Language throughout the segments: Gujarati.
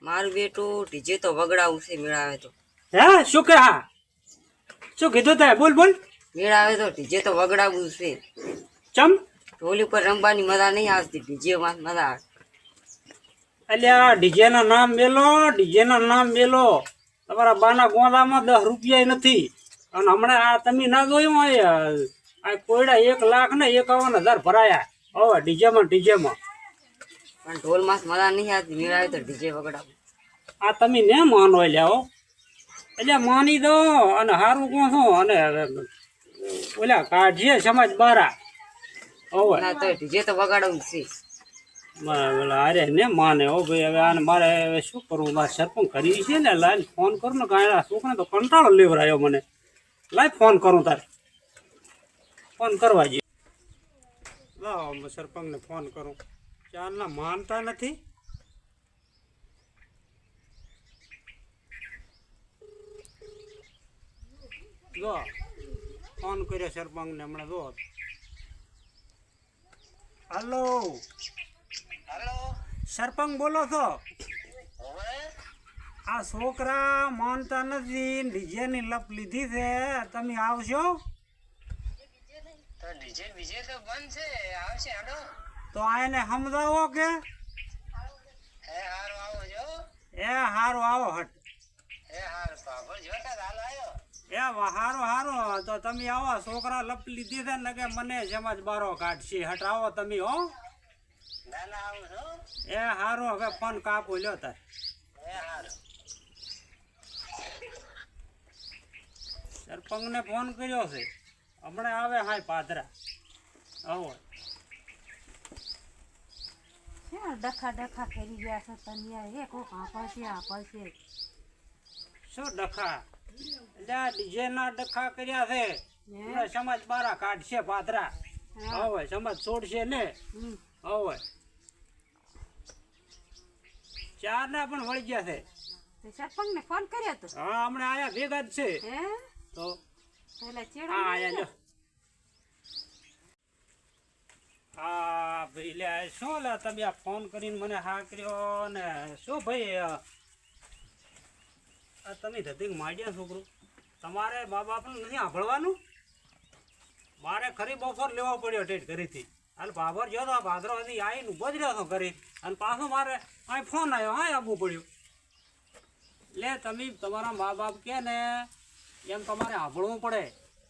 મારું બેટું ડીજે તો વગડાવું છે મેળાવે તો. હે શું કે હા શું કીધું તે બોલ બોલ મેળાવે તો ડીજે તો વગડાવું છે. ચમ ઢોલ ઉપર રમવાની મજા નહીં આવતી, ડીજેમાં મજા આવે. અલ્યા ડીજે ના નામ મેલો તમારા બાના ગોંદામાં 10 રૂપિયા નથી. અને હમણાં આ તમે ના જોયું હોય આ કોયડા 1,51,000 ભરાયા હવે ડીજેમાં પણ ઢોલમાં મજા નહીં આવતી, મેળાવે તો ડીજે વગડાવું. આ તમે ને માનો લ્યાઓ એટલે માની દો અને સારું કહો છો અને ઓલા કાઢીએ સમાજ બારા હવે ના તો ડીજે તો વગાડવું છે. અરે ને માને હો ભાઈ. હવે આને મારે હવે શું કરવું? મારે સરપંચ કરી છે ને લાઈન ફોન કરું ને કાંઈ છોકરાને તો કંટાળો લેવરાયો મને. લાઈ ફોન કરું તારે ફોન કરવા જઈએ. લાવો સરપંચને ફોન કરું. ચારના માનતા નથી. જો ફોન કર્યો સરપંચને હમણાં. જો હલો સરપંચ બોલો છો? આ છોકરા માનતા નથી, ડીજેની લપ લીધી છે, તમે આવશો? તો આને સમજાવો કે એ હારું આવો હટ. એ હારું તો તમે આવો. છોકરા લપ લીધી છે ને કે મને સમાજ બારો કાઢશે. હટ આવો તમે હો. એ હારું હવે ફોન કાપો લ્યો તાર. સરપંચ ને ફોન કર્યો છે હમણાં આવે. હાય પાદરા આવો. ડખા કરી ગયા છે તમે. એક આપશે શું ડખા? એટલે ડીજે ના ડખા કર્યા છે. હમણાં સમાજ બારા કાઢશે પાદરા. હવે સમાજ છોડશે ને. હવે 4 ના પણ વળી ગયા છે. સરપંચ ને ફોન કર્યો તો? હા હમણાં આયા ભેગા જ છે. હે તો પેલા હા આયા લ્યો. હા ભાઈ લે શું લે તમે આ ફોન કરીને મને હા કર્યો ને શું ભાઈ? આ તમે ધતિંગ માંડ્યા છોકરું. તમારે મા બાપને નથી સાંભળવાનું. મારે ખરી બપોર લેવો પડ્યો ટેટ ઘરેથી. અને બાબર જો તો ભાદરો હતી આવીને ઉભો જ રહ્યો હતો ઘરે. અને પાછો મારે અહીં ફોન આવ્યો. હા આવવું પડ્યું. લે તમે તમારા મા બાપ કે ને એમ તમારે સાંભળવું પડે.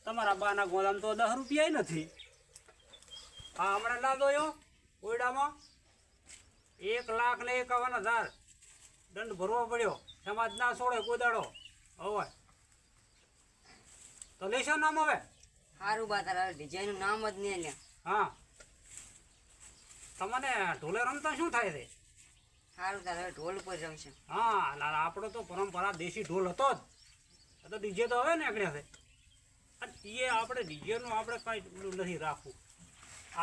તમારા બાના ગોદામ તો 10 રૂપિયા નથી. હા હમણાં ના જોયો કોયડામાં 1,51,000 દંડ ભરવો પડ્યો. સમાજ ના છોડે કોઈ દાડો. હવે તો લેશો નામ હવે? સારું બા, તારા ડીજેનું નામ જ નહીં લે. હા તમને ઢોલે રમતા શું થાય છે? સારું તારે ઢોલ ઉપર રમશે. હા આપણો તો પરંપરા દેશી ઢોલ હતો જ. તો ડીજે તો હવે નીકળ્યા છે. એ આપણે ડીજેનું આપણે કાંઈ નથી રાખવું.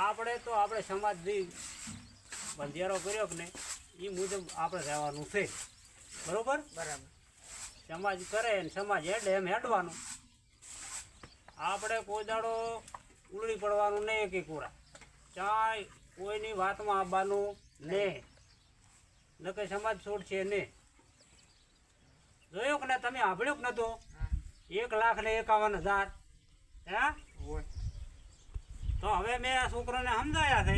આપણે તો આપણે સમાજથી બંધિયારો કર્યો કે ને એ મુજબ આપણે રહેવાનું છે. બરોબર? બરાબર. સમાજ કરે ને સમાજ હેડે એમ હેડવાનું. આપણે કોઈ દાડો ઉલડી પડવાનું નહીં કે કુરા. ચાય કોઈની વાતમાં આવવાનું નહીં. ન કે સમાજ છોડશે ને. જોયું કે ને તમે સાંભળ્યું કે નતું? 1,51,000. હે તો હવે મેં આ છોકરાને સમજાયા છે.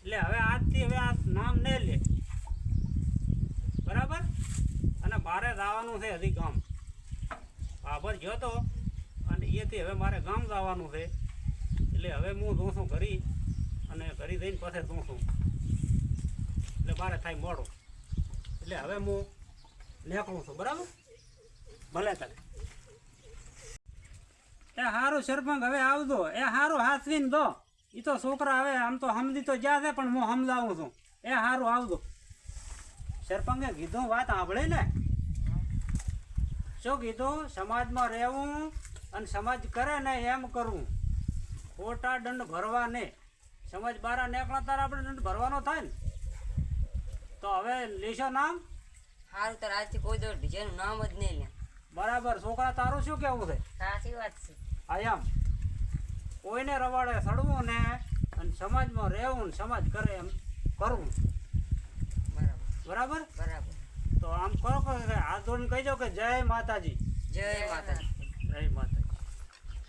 એટલે હવે આજથી હવે આ નામ નહીં લે. બરાબર? અને મારે જવાનું છે હજી ગામ. બાબર ગયો તો અને એથી હવે મારે ગામ જવાનું છે. એટલે હવે હું જોઉં છું ઘરી. અને ઘરી જઈને પછી જોઉં છું. એટલે મારે થાય મોડું. એટલે હવે હું નીકળું છું. બરાબર? ભલે તને. એ સારું સરપંચ હવે આવજો. એ સારું હાથવીને દો. એ તો છોકરા હવે આમ તો સમજી તો જ્યાં છે પણ હું સમજાવું છું. એ સારું આવજો. સરપંચે કીધું વાત સાંભળે ને. શું કીધું? સમાજમાં રહેવું અને સમાજ કરે ને એમ કરવું. ખોટા દંડ ભરવા ને. સમાજ બારા નીકળા તારે આપણે દંડ ભરવાનો થાય ને. તો હવે લેશો નામ? સારું તારે આજથી કોઈ દો ડીજેનું નામ જ નહીં લે. બરાબર. છોકરા તારું શું કેવું છે? સાચી વાત છે. હા એમ કોઈને રવાડે સડવું ને અને સમાજમાં રહેવું ને સમાજ કરે એમ કરવું. બરાબર. બરાબર? બરાબર. હાથ જોડીને કહી દો કે જય માતાજી. જય માતાજી. જય માતાજી.